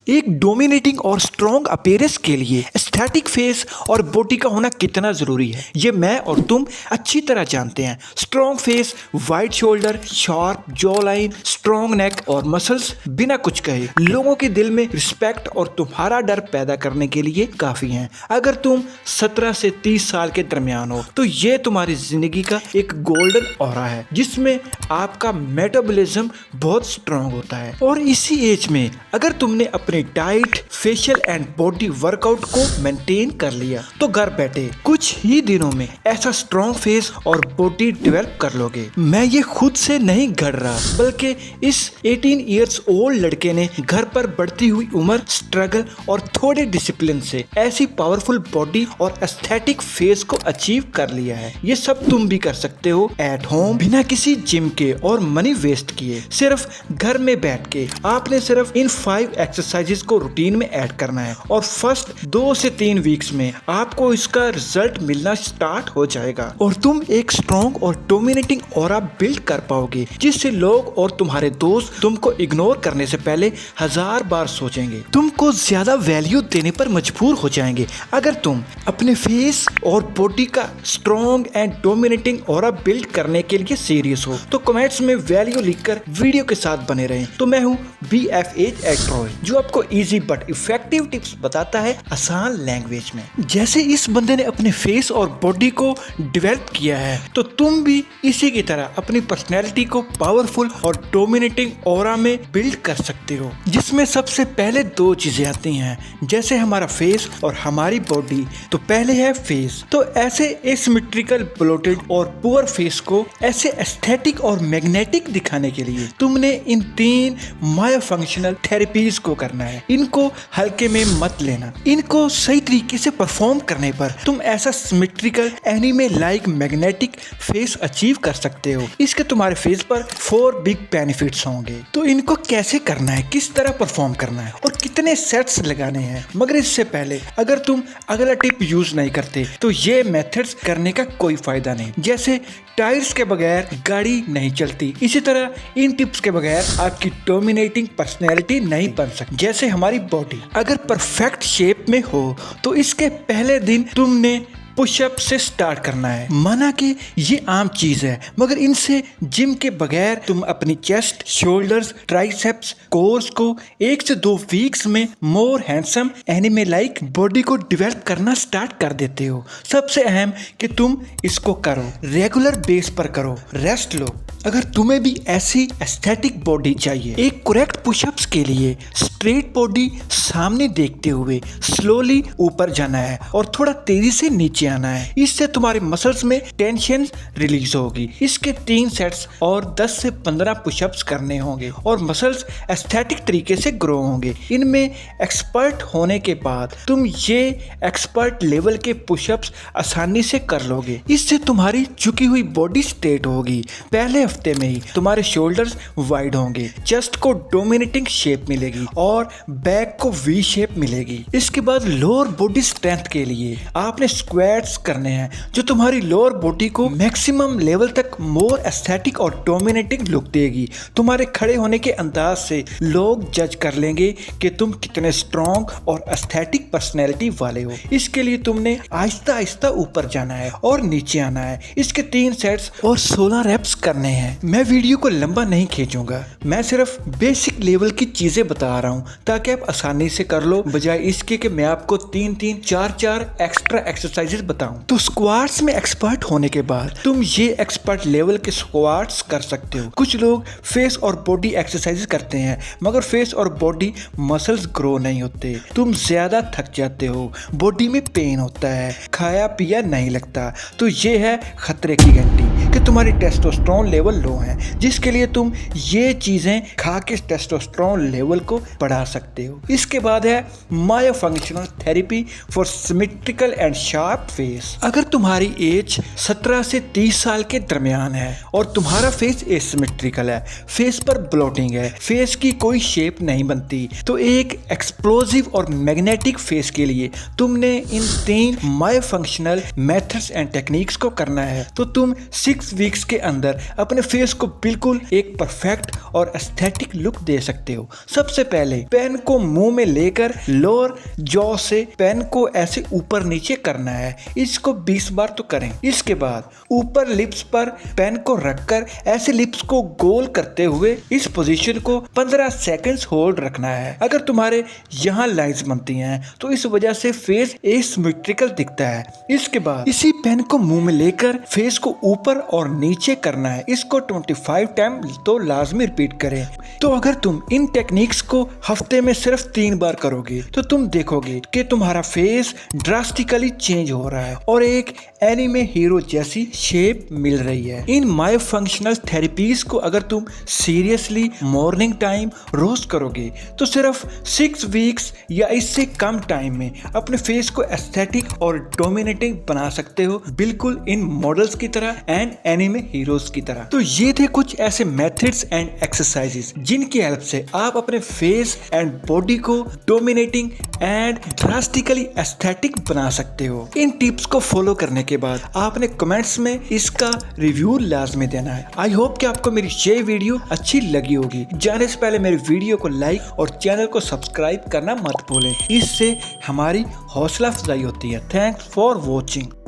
एक डोमिनेटिंग और strong appearance के लिए एस्थेटिक फेस और बॉडी का होना कितना जरूरी है ये मैं और तुम अच्छी तरह जानते हैं। Strong face, wide shoulder, sharp jawline, strong neck और मसल्स बिना कुछ कहे लोगों के दिल में रिस्पेक्ट और तुम्हारा डर पैदा करने के लिए काफी हैं। अगर तुम 17 से 30 साल के दरमियान हो तो ये तुम्हारी जिंदगी का एक गोल्डन ऑरा है जिसमें आपका मेटाबॉलिज्म बहुत स्ट्रॉन्ग होता है। और इसी एज में अगर तुमने अपने diet, facial and body workout को मेंटेन कर लिया तो घर बैठे कुछ ही दिनों में ऐसा स्ट्रॉन्ग फेस और बॉडी डेवलप कर लोगे। मैं ये खुद से नहीं गढ़ रहा बल्कि इस 18 इयर्स ओल्ड लड़के ने घर पर बढ़ती हुई उम्र, स्ट्रगल और थोड़े डिसिप्लिन से ऐसी पावरफुल बॉडी और एस्थेटिक फेस को अचीव कर लिया है। ये सब तुम भी कर सकते हो एट होम, बिना किसी जिम के और मनी वेस्ट किए। सिर्फ घर में बैठ के आपने सिर्फ इन 5 एक्सरसाइजेस को रूटीन में ऐड करना है और फर्स्ट 2 से 3 वीक्स में आपको इसका रिजल्ट मिलना स्टार्ट हो जाएगा और तुम एक स्ट्रॉन्ग और डोमिनेटिंग ऑरा बिल्ड कर पाओगे जिससे लोग और तुम्हारे दोस्त तुमको इग्नोर करने से पहले 1000 बार सोचेंगे। तुमको ज्यादा वैल्यू देने पर मजबूर हो जाएंगे अगर तुम अपने फेस और बॉडी का strong and dominating aura build करने के लिए सीरियस हो तो कमेंट्स में वैल्यू लिखकर वीडियो के साथ बने रहें। तो मैं हूँ BFH एक्ट्रॉय जो आपको इजी बट इफेक्टिव टिप्स बताता है आसान लैंग्वेज में। जैसे इस बंदे ने अपने फेस और बॉडी को डेवलप किया है तो तुम भी इसी की तरह अपनी पर्सनैलिटी को पावरफुल और डोमिनेटिंग ऑरा में बिल्ड कर सकते हो जिसमें सबसे पहले 2 चीजें आती हैं जैसे हमारा फेस और हमारी बॉडी। तो पहले है फेस। तो ऐसे एसिमेट्रिकल, ब्लोटेड और पुअर फेस को ऐसे एस्थेटिक और मैग्नेटिक दिखाने के लिए तुमने इन 3 मायोफंक्शनल थेरेपीज को करना है। इनको हल्के में मत लेना। इनको सही तरीके से परफॉर्म करने पर तुम ऐसा symmetrical, anime like magnetic face achieve कर सकते हो। इसके तुम्हारे फेस पर 4 बिग बेनिफिट्स होंगे। तो इनको कैसे करना है, किस तरह परफॉर्म करना है और कितने सेट्स लगाने हैं। मगर इससे पहले अगर तुम अगला टिप यूज नहीं करते तो ये मेथड्स करने का कोई फायदा नहीं। जैसे टायर्स के बगैर गाड़ी नहीं चलती, इसी तरह इन टिप्स के बगैर आपकी डोमिनेटिंग पर्सनैलिटी नहीं बन सकती। जैसे हमारी बॉडी अगर परफेक्ट शेप में हो तो इसके पहले दिन तुमने पुशअप से स्टार्ट करना है। माना कि ये आम चीज है मगर इनसे जिम के बगैर तुम अपनी चेस्ट, शोल्डर्स, ट्राइसेप्स, कोर्स को 1 से 2 वीक्स में मोर हैंडसम, एनिमे लाइक बॉडी को डेवलप करना स्टार्ट कर देते हो। सबसे अहम कि तुम इसको करो, रेगुलर बेस पर करो, रेस्ट लो। अगर तुम्हें भी ऐसी एस्थेटिक बॉडी चाहिए, एक करेक्ट पुशअप्स के लिए स्ट्रेट बॉडी सामने देखते हुए स्लोली ऊपर जाना है और थोड़ा तेजी से नीचे आना है। इससे तुम्हारे मसल्स में टेंशन रिलीज होगी। इसके 3 सेट्स और 10 से 15 पुशअप्स करने होंगे और मसल्स एस्थेटिक तरीके से ग्रो होंगे। इनमें एक्सपर्ट होने के बाद तुम ये एक्सपर्ट लेवल के पुशअप्स आसानी से कर लोगे। इससे तुम्हारी झुकी हुई बॉडी स्ट्रेट होगी। पहले हफ्ते में ही तुम्हारे शोल्डर्स वाइड होंगे, चेस्ट को डोमिनेटिंग शेप मिलेगी और बैक को वी शेप मिलेगी। इसके बाद लोअर बॉडी स्ट्रेंथ के लिए आपने स्क्वाट्स करने हैं जो तुम्हारी लोअर बॉडी को मैक्सिमम लेवल तक मोर एस्थेटिक और डोमिनेटिंग लुक देगी। तुम्हारे खड़े होने के अंदाज से लोग जज कर लेंगे कि तुम कितने स्ट्रॉन्ग और एस्थेटिक पर्सनैलिटी वाले हो। इसके लिए तुमने आहिस्ता आहिस्ता ऊपर जाना है और नीचे आना है। इसके 3 सेट्स और 16 रेप्स करने हैं। मैं वीडियो को लंबा नहीं खींचूंगा, मैं सिर्फ बेसिक लेवल की चीजें बता रहा हूँ ताकि आप आसानी से कर लो, बजाय इसके कि मैं आपको 3-3, 4-4 एक्स्ट्रा एक्सरसाइजेस बताऊं। तो स्क्वाट्स में एक्सपर्ट होने के बाद तुम ये एक्सपर्ट लेवल के स्क्वाट्स कर सकते हो। कुछ लोग फेस और बॉडी एक्सरसाइजेस करते हैं मगर फेस और बॉडी मसल्स ग्रो नहीं होते। तुम ज्यादा थक जाते हो, बॉडी में पेन होता है, खाया पिया नहीं लगता। तो ये है खतरे की घंटी कि तुम्हारी टेस्टोस्टेरोन लेवल लो है, जिसके लिए तुम ये चीजें खा के टेस्टोस्टेरोन लेवल को बढ़ा सकते हो। इसके बाद है myofunctional therapy for symmetrical and sharp face. अगर तुम्हारी एज 17 से 30 साल के दरमियान है और तुम्हारा फेस एसिमेट्रिकल है, फेस पर ब्लोटिंग है, फेस की कोई शेप नहीं बनती, तो एक एक्सप्लोसिव और मैग्नेटिक फेस के लिए तुमने इन 3 मायोफंक्शनल मेथड्स एंड टेक्निक्स को करना है। तो तुम 6 6 वीक्स के अंदर अपने फेस को बिल्कुल एक परफेक्ट और एस्थेटिक लुक दे सकते हो। सबसे पहले पेन को मुंह में लेकर लोअर जॉ से पेन को ऐसे ऊपर नीचे करना है। इसको 20 बार तो करें। इसके बाद ऊपर लिप्स पर पेन को रखकर ऐसे लिप्स को गोल करते हुए इस पोजीशन को 15 सेकंड्स होल्ड रखना है। अगर तुम्हारे यहाँ लाइंस बनती हैं तो इस वजह से फेस एसिमेट्रिकल दिखता है। इसके बाद इसी पेन को मुंह में लेकर फेस को ऊपर और नीचे करना है। इसको 25 टाइम तो लाजमी रिपीट करें। तो अगर तुम इन टेक्निक्स को हफ्ते में सिर्फ 3 बार करोगे तो तुम देखोगे कि तुम्हारा फेस ड्रास्टिकली चेंज हो रहा है और एक एनिमे हीरो जैसी शेप मिल रही है। इन माई फंक्शनल थेरेपीज को अगर तुम सीरियसली मॉर्निंग टाइम रोज करोगे तो सिर्फ 6 वीक्स या इससे कम टाइम में अपने फेस को एस्थेटिक और डोमिनेटिंग बना सकते हो, बिल्कुल इन मॉडल्स की तरह एंड एनिमे हीरोज की तरह। तो ये थे कुछ ऐसे मेथड्स एंड एक्सरसाइजेस जिनकी हेल्प से आप अपने फेस एंड बॉडी को डोमिनेटिंग एंड ड्रास्टिकली एस्थेटिक बना सकते हो। इन टिप्स को फॉलो करने के बाद आपने कमेंट्स में इसका रिव्यू लाजमी देना है। आई होप कि आपको मेरी ये वीडियो अच्छी लगी होगी। जाने से पहले मेरी वीडियो को लाइक और चैनल को सब्सक्राइब करना मत भूलें, इससे हमारी हौसला अफजाई होती है। Thanks for watching.